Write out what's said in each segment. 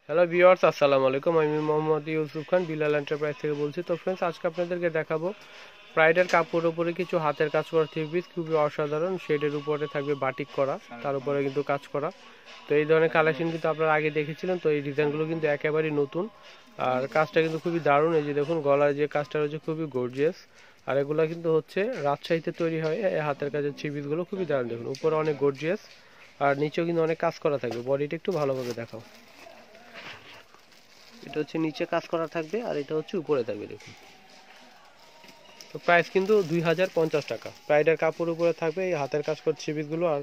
Hello viewers, আসসালামু আলাইকুম। আমি মোহাম্মদ ইউসুফ খান, বিলাল এন্টারপ্রাইজ থেকে বলছি। তো ফ্রেন্ডস, আজকে আপনাদেরকে দেখাবো প্রাইডের কাপড়ের উপরে কিছু হাতের কাজ করা থ্রি পিস, খুবই অসাধারণ। শেডের উপরে থাকবে বাটিক করা, তার উপরে কিন্তু কাজ করা। তো এই ধরনের কালেকশন কিন্তু আপনারা আগে দেখেছিলেন। তো এই ডিজাইনগুলো কিন্তু একেবারেই নতুন, আর কাজটা কিন্তু খুবই দারুণ। এই যে দেখুন, গলায় যে কাজটা রয়েছে খুবই গর্জিয়াস। আর এগুলো কিন্তু হচ্ছে রাজশাহীতে তৈরি হয়। এই হাতের কাজের থ্রি পিসগুলো খুবই দারুণ। দেখুন, উপরে অনেক গর্জিয়াস, আর নিচেও কিন্তু অনেক কাজ করা থাকবে। বডিটা একটু ভালোভাবে দেখাও। এটা হচ্ছে নিচে কাজ করা থাকবে, আর এটা হচ্ছে উপরে থাকবে। দেখুন, তো প্রাইস কিন্তু 2050 টাকা। প্রাইডের কাপড় উপরে থাকবে এই হাতের কাজ করা থ্রি পিসগুলো, আর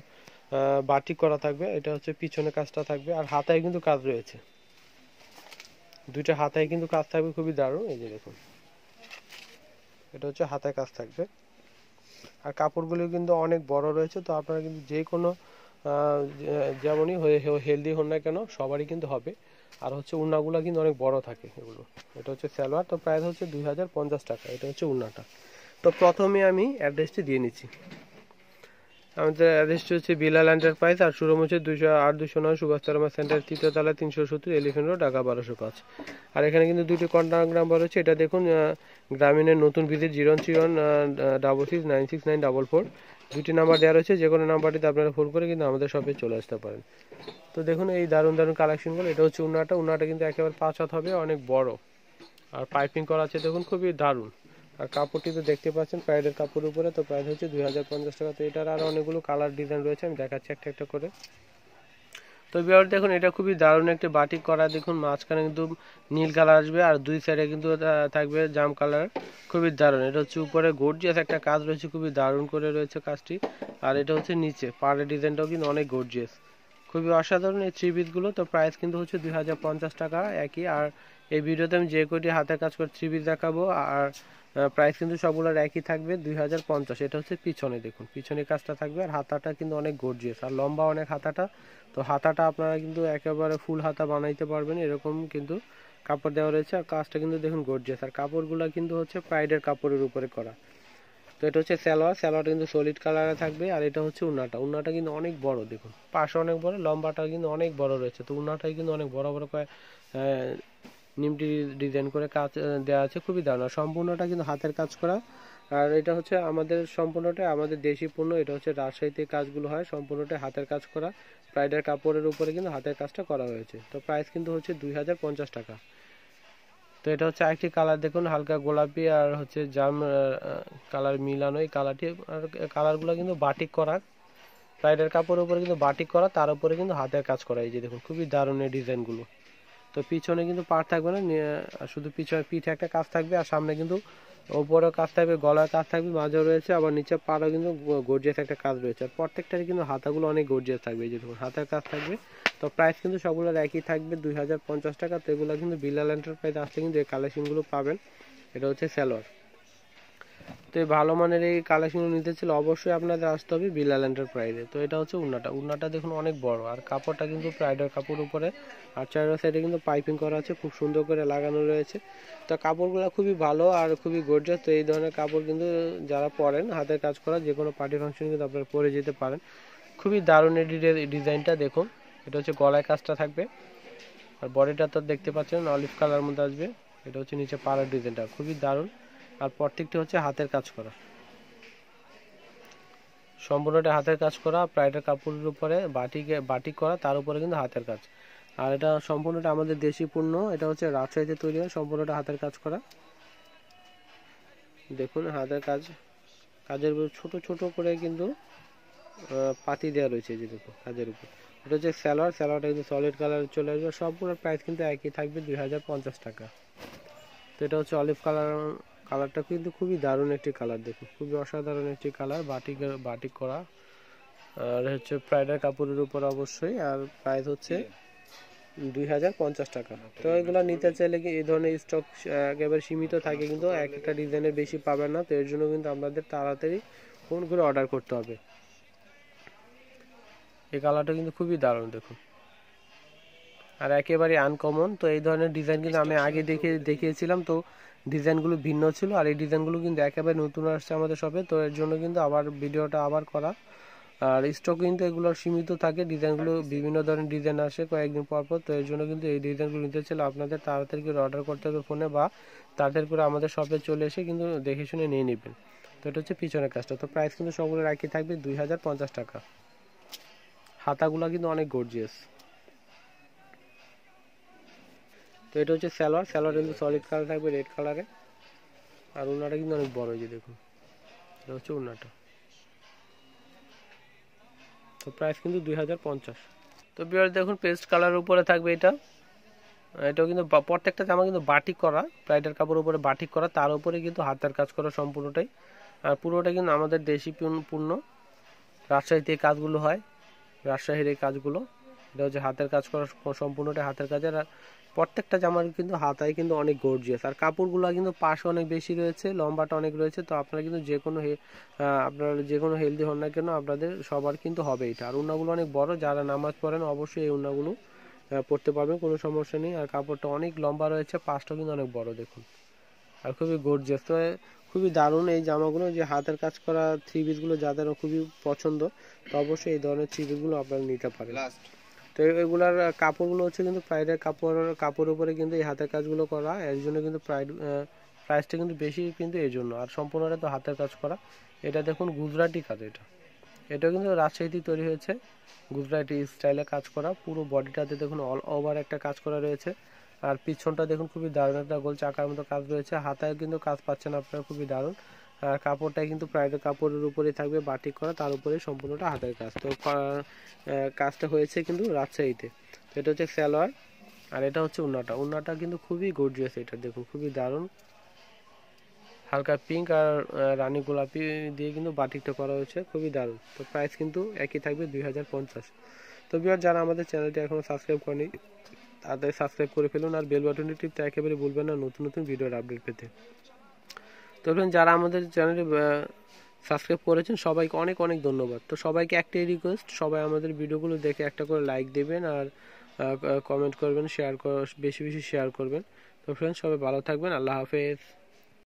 বাটিক করা থাকবে। এটা হচ্ছে পিছনে কাজটা থাকবে, আর হাতায় কিন্তু কাজ রয়েছে। দুইটা হাতায় কিন্তু কাজ থাকবে, খুবই দারুণ। এই যে দেখুন, এটা হচ্ছে হাতায় কাজ থাকবে। আর কাপড়গুলো কিন্তু অনেক বড় রয়েছে। তো আপনারা কিন্তু যে কোনো যেমনই হেলদি হন না কেন, সবারই কিন্তু হবে। আর হচ্ছে উন্নাগুলো কিন্তু অনেক বড় থাকে এগুলো। এটা হচ্ছে সালোয়ার। তো প্রাইস হচ্ছে 2050 টাকা। এটা হচ্ছে উন্নাটা। তো প্রথমে আমি অ্যাড্রেসটি দিয়ে নিচ্ছি। আমাদের অ্যাড্রেসটি হচ্ছে বিলাল এন্টারপ্রাইজ, আর শোরুম হচ্ছে 208-209 সুভাষ তারামা সেন্টার, 3য় তলা, 370 এলিফেন্ট রোড, ঢাকা 1205। আর এখানে কিন্তু দুটি কন্ট্যাক্ট নাম্বার রয়েছে। এটা দেখুন, গ্রামীণের নতুন ভিজিট 03166969444। দুটি নাম্বার দেওয়া রয়েছে। যে কোনো নাম্বারটিতে আপনারা ফোন করে কিন্তু আমাদের শপে চলে আসতে পারেন। তো দেখুন এই দারুণ দারুণ কালেকশনগুলো। এটা হচ্ছে উন্নাটা কিন্তু একেবারে 5 হাত হবে, অনেক বড়। আর পাইপিং করা আছে, দেখুন খুবই দারুণ। আর কাপড়টি তো দেখতে পাচ্ছেন প্রাইডের কাপড়ের উপরে। তো প্রাইস হচ্ছে 2050 টাকা। তো এটার আরও অনেকগুলো কালার ডিজাইন রয়েছে, আমি দেখাচ্ছি একটা একটা করে। তো বিয়ার দেখুন, এটা খুবই দারুণ একটি বাটিক করা। দেখুন মাঝখানে কিন্তু নীল কালার আসবে, আর দুই সাইডে কিন্তু থাকবে জাম কালার। খুবই দারুণ। এটা হচ্ছে উপরে গর্জিয়াস একটা কাজ রয়েছে, খুবই দারুণ করে রয়েছে কাজটি। আর এটা হচ্ছে নিচে পাড়ের ডিজাইনটাও কিন্তু অনেক গর্জিয়াস, খুবই অসাধারণ এই থ্রি পিসগুলো। তো প্রাইস কিন্তু হচ্ছে 2050 টাকা একই। আর এই ভিডিওতে আমি যে কয়টি হাতের কাজ করে থ্রি পিস দেখাবো, আর প্রাইস কিন্তু সবগুলোর একই থাকবে 2050। এটা হচ্ছে পিছনে, দেখুন পিছনে কাজটা থাকবে। আর হাতাটা কিন্তু অনেক গর্জিয়াস, আর লম্বা অনেক হাতাটা। তো হাতাটা আপনারা কিন্তু একেবারে ফুল হাতা বানাইতে পারবেন, এরকম কিন্তু কাপড় দেওয়া রয়েছে। আর কাজটা কিন্তু দেখুন গর্জিয়াস। আর কাপড়গুলো কিন্তু হচ্ছে প্রাইডের কাপড়ের উপরে করা। তো এটা হচ্ছে স্যালোয়ারটা কিন্তু সলিড কালারে থাকবে। আর এটা হচ্ছে উন্নাটা কিন্তু অনেক বড়। দেখুন পাশে অনেক বড়, লম্বাটা কিন্তু অনেক বড় রয়েছে। তো উন্নাটাই কিন্তু অনেক বড় বড় করে নিমটি ডিজাইন করে কাজ দেওয়া আছে, খুবই দারুণ। সম্পূর্ণটা কিন্তু হাতের কাজ করা। আর এটা হচ্ছে আমাদের সম্পূর্ণটা আমাদের দেশি পণ্য। এটা হচ্ছে রাজশাহীতে কাজগুলো হয়, সম্পূর্ণটা হাতের কাজ করা। প্রাইডের কাপড়ের উপরে কিন্তু হাতের কাজটা করা হয়েছে। তো প্রাইস কিন্তু হচ্ছে 2050 টাকা। তো এটা হচ্ছে আরেকটি কালার, দেখুন হালকা গোলাপি আর হচ্ছে জাম কালার মিলানো এই কালারটি। আর কালারগুলো কিন্তু বাটিক করা, প্রাইডের কাপড়ের উপরে কিন্তু বাটিক করা, তার উপরে কিন্তু হাতের কাজ করা। এই যে দেখুন খুবই দারুণ এই ডিজাইনগুলো। তো পিছনে কিন্তু পাড় থাকবে না, শুধু পিঠে একটা কাজ থাকবে। আর সামনে কিন্তু ওপরেও কাজ থাকবে, গলার কাজ থাকবে, মাঝেও রয়েছে, আবার নিচে পাড়ও কিন্তু গর্জিয়াস একটা কাজ রয়েছে। আর প্রত্যেকটারই কিন্তু হাতাগুলো অনেক গর্জিয়াস থাকবে। এই যে দেখুন হাতের কাজ থাকবে। তো প্রাইস কিন্তু সবগুলোর একই থাকবে 2050 টাকা। তো এগুলো কিন্তু বিলাল এন্টারপ্রাইজ আসলে কিন্তু এই কালেকশনগুলো পাবেন। এটা হচ্ছে সালোয়ার। তো এই ভালো মানের এই কালেকশনগুলো নিতে ছিল অবশ্যই আপনাদের আসতে হবে বিলাল এন্টারপ্রাইজে। তো এটা হচ্ছে উন্নাটা দেখুন অনেক বড়, আর কাপড়টা কিন্তু প্রাইডের কাপড় উপরে। আর চারো সাইডে কিন্তু পাইপিং করা আছে, খুব সুন্দর করে লাগানো রয়েছে। তো কাপড়গুলো খুবই ভালো আর খুবই গর্জিয়াস। তো এই ধরনের কাপড় কিন্তু যারা পরেন হাতের কাজ করা, যে কোনো পার্টি ফাংশন কিন্তু আপনারা পরে যেতে পারেন। খুবই দারুণ এই ডিজাইনটা দেখুন। এটা হচ্ছে গলায় কাজটা থাকবে, আর বডিটা তো দেখতে পাচ্ছেন অলিভ কালার মধ্যে আসবে। এটা হচ্ছে নিচে পাড়ার ডিজাইনটা খুবই দারুণ। আর প্রত্যেকটি হচ্ছে হাতের কাজ করা, সম্পূর্ণটা হাতের কাজ করা। প্রাইডের কাপড়ের উপরে বাটিক করা, তার উপরে কিন্তু হাতের কাজ। আর এটা সম্পূর্ণটা আমাদের দেশি পণ্য। এটা হচ্ছে রাজশাহীতে তৈরি হয়, সম্পূর্ণটা হাতের কাজ করা। দেখুন হাতের কাজের উপর ছোট ছোট করে কিন্তু পাতি দেওয়া রয়েছে। যে দেখুন কাজের উপর। এটা হচ্ছে স্যালোয়ারটা কিন্তু সলিড কালার চলে আসবে। সবগুলোর প্রাইস কিন্তু একই থাকবে 2050 টাকা। তো এটা হচ্ছে অলিভ কালারটা কিন্তু খুবই দারুণ একটি কালার। দেখুন খুবই অসাধারণ একটি কালার, বাটিক করা। আর হচ্ছে প্রাইডের কাপড়ের উপর অবশ্যই। আর প্রাইস হচ্ছে 2050 টাকা। তো এগুলো নিতে চাইলে কি এই ধরনের স্টক একেবারে সীমিত থাকে, কিন্তু এক একটা ডিজাইনের বেশি পাবেন না। তো এর জন্য কিন্তু আপনাদের তাড়াতাড়ি ফোন করে অর্ডার করতে হবে। এই কালারটা কিন্তু খুবই দারুণ দেখুন, আর একেবারে আনকমন। তো এই ধরনের ডিজাইন কিন্তু আমি আগে দেখিয়েছিলাম। তো ডিজাইনগুলো ভিন্ন ছিল, আর এই ডিজাইনগুলো কিন্তু একেবারে নতুন আসছে আমাদের শপে। তো এর জন্য কিন্তু আবার ভিডিওটা আবার করা। আর স্টক কিন্তু এগুলোর সীমিত থাকে, ডিজাইনগুলো বিভিন্ন ধরনের ডিজাইন আসে কয়েকদিন পর পর। তো এর জন্য কিন্তু এই ডিজাইনগুলো নিতে চাইলে আপনাদের তাড়াতাড়ি করে অর্ডার করতে হবে ফোনে, বা তাড়াতাড়ি করে আমাদের শপে চলে এসে কিন্তু দেখে শুনে নিয়ে নেবেন। তো এটা হচ্ছে পিছনের কাজটা। তো প্রাইস কিন্তু সবগুলো একই থাকবে 2050 টাকা। হাতাগুলো কিন্তু অনেক গর্জিয়াস। তো এটা হচ্ছে সালোয়ার কিন্তু সলিড কালার থাকবে, রেড কালারে। আর ওড়নাটা কিন্তু অনেক বড়, যে দেখুন এটা হচ্ছে ওড়নাটা। তো প্রাইস কিন্তু 2050। তো বিয়ার দেখুন পেস্ট কালারের উপরে থাকবে এটা। এটাও কিন্তু প্রত্যেকটা জামা কিন্তু বাটিক করা, ব্রাইডাল কাপড়ের উপরে বাটিক করা, তার উপরে কিন্তু হাতের কাজ করা সম্পূর্ণটাই। আর পুরোটা কিন্তু আমাদের দেশি পূর্ণ, রাজশাহীতে এই কাজগুলো হয়, রাজশাহীর এই কাজগুলো। এটা হচ্ছে হাতের কাজ করা, সম্পূর্ণটাই হাতের কাজের। আর প্রত্যেকটা জামার কিন্তু হাতায় কিন্তু অনেক গর্জিয়াস। আর কাপড়গুলো কিন্তু পাশে অনেক বেশি রয়েছে, লম্বাটা অনেক রয়েছে। তো আপনারা কিন্তু আপনারা যে কোনো হেলদি হন না কেন, আপনাদের সবার কিন্তু হবে এটা। আর উন্নাগুলো অনেক বড়, যারা নামাজ পড়েন অবশ্যই এই উন্নাগুলো পড়তে পারবেন, কোনো সমস্যা নেই। আর কাপড়টা অনেক লম্বা রয়েছে, পাশটা কিন্তু অনেক বড় দেখুন, আর খুবই গর্জিয়াস। তো খুবই দারুণ এই জামাগুলো, যে হাতের কাজ করা থ্রি পিসগুলো যাদের খুবই পছন্দ, তো অবশ্যই এই ধরনের থ্রি পিসগুলো আপনারা নিতে পারেন। তো এগুলার কাপড়গুলো হচ্ছে কিন্তু প্রাইডের কাপড়ের উপরে কিন্তু এই হাতের কাজগুলো করা, এর জন্য কিন্তু প্রাইসটা কিন্তু বেশি কিন্তু এই জন্য। আর সম্পূর্ণটা তো হাতের কাজ করা। এটা দেখুন গুজরাটি কাজ, এটাও কিন্তু রাজশাহীতে তৈরি হয়েছে, গুজরাটি স্টাইলে কাজ করা। পুরো বডিটাতে দেখুন অল ওভার একটা কাজ করা রয়েছে। আর পিছনটা দেখুন খুবই দারুণ একটা গোল চাকার মতো কাজ রয়েছে, হাতায় কিন্তু কাজ পাচ্ছেন আপনারা, খুবই দারুণ। আর কাপড়টা কিন্তু প্রাইডের কাপড়ের উপরেই থাকবে বাটিক করা, তার উপরে সম্পূর্ণটা হাতের কাজ। তো কাজটা হয়েছে কিন্তু রাজশাহীতে। তো এটা হচ্ছে সালোয়ার, আর এটা হচ্ছে ওড়নাটা কিন্তু খুবই গর্জিয়াস। এটা দেখুন খুবই দারুণ, হালকা পিঙ্ক আর রানী গোলাপি দিয়ে কিন্তু বাটিকটা করা হয়েছে, খুবই দারুণ। তো প্রাইস কিন্তু একই থাকবে 2050। তো বিয়ার যারা আমাদের চ্যানেলটি এখনো সাবস্ক্রাইব করেনি তাড়াতাড়ি সাবস্ক্রাইব করে ফেলুন, আর বেল বাটনটি টিপতে একেবারে ভুলবেন না নতুন নতুন ভিডিওর আপডেট পেতে। তো যারা আমাদের চ্যানেলে সাবস্ক্রাইব করেছেন সবাইকে অনেক অনেক ধন্যবাদ। তো সবাইকে একটাই রিকোয়েস্ট, সবাই আমাদের ভিডিওগুলো দেখে একটা করে লাইক দেবেন, আর কমেন্ট করবেন, বেশি বেশি শেয়ার করবেন। তো ফ্রেন্ডস সবাই ভালো থাকবেন, আল্লাহ হাফেজ।